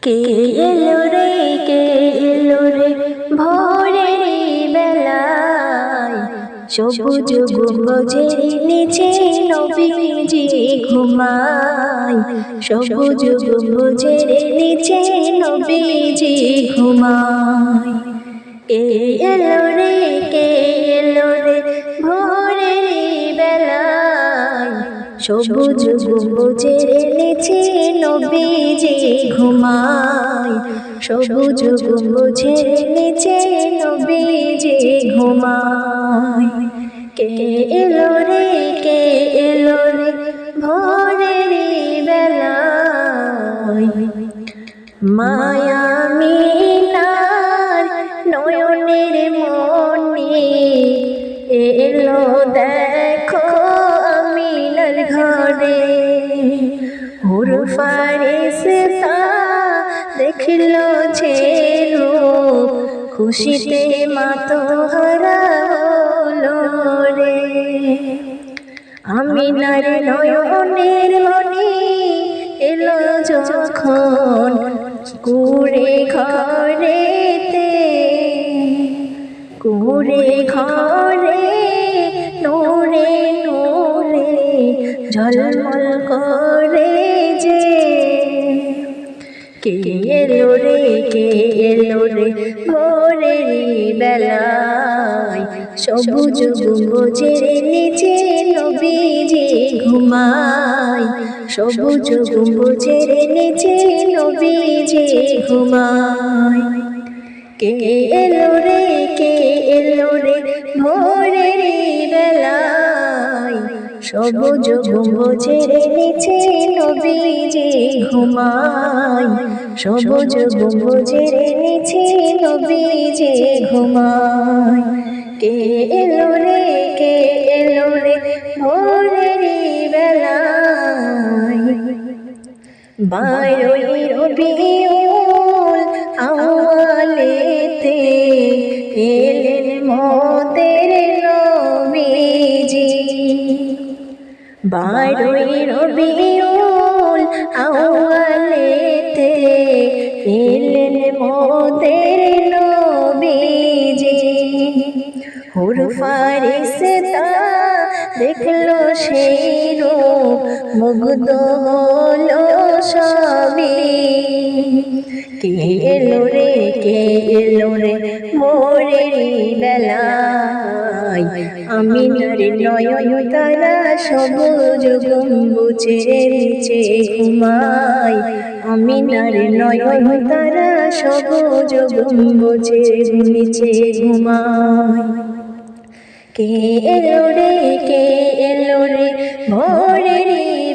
কে এলো রে, কে এলো রে ভোরের বেলায়, সবুজ গম্বুজের নিচে নবীজি ঘুমায়। সবুজ গম্বুজের নিচে নবীজি ঘুমায়। কে এলো রে, কে এলো রে ভোরের বেলায়, সবুজ গম্বুজের নিচে নবীজি ঘুমায়। সবুজ গম্বুজের নিচে নবীজি ঘুমায়। কে এলো রে, কে এলো রে ভোরের বেলায়, মায়া মিনার নয়নের মনে এলো দেখো আমিনার ঘরে। হুর ফারিস্তা দেখলো যে রূপ, খুশিতে মাতোহারা হলো রে। আমিনার নয়নের মনে এলো যখন কুড়ে ঘরেতে, কুড়ে ঘরে নূরে নূরে ঝলমল করে যে। কে এলো রে, কে এলো রে ভোরের বেলায়, সবুজ গম্বুজের নিচে নবীজি ঘুমায়। সবুজ গম্বুজের নিচে নবীজি ঘুমায়। কে এলো রে, কে এলো রে ভোরের বেলায়, সবুজ গম্বুজের নিচে নবীজি ঘুমায়। সবুজ গম্বুজের নিচে নবীজি ঘুমায়। কে এলো রে, কে এলো রে ভোরের বেলায়, 12ই রবিউল আউয়ালেতে এলেন মোদের নবীজি। 12ই রবিউল আউয়ালেতে এলেন মোদের নবীজি। হুর ফারিস্তা দেখলো সেই রূপ, মুগ্ধ হলো সবই। কে এলো রে, কে এলো রে ভোরের বেলায়, আমিনার নয়ন তারা সবুজ গম্বুজের নিচে ঘুমায়। আমিনার নয়ন তারা সবুজ গম্বুজের নিচে ঘুমায়। কে এলো রে, কে এলো রে ভোরের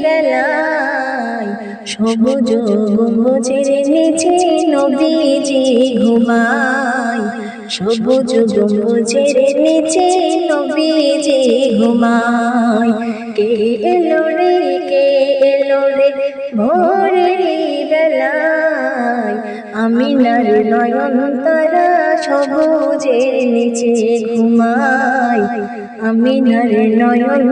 বেলায়, সবুজ গম্বুজের নিচে নবীজি ঘুমায়। সবুজ গম্বুজের নিচে নবীজি ঘুমায়। কে এলো রে, কে এলো রে ভোরের বেলায়, আমিনার নয়ন তারা সবুজের নিচে ঘুমায়। আমিনার নয়ন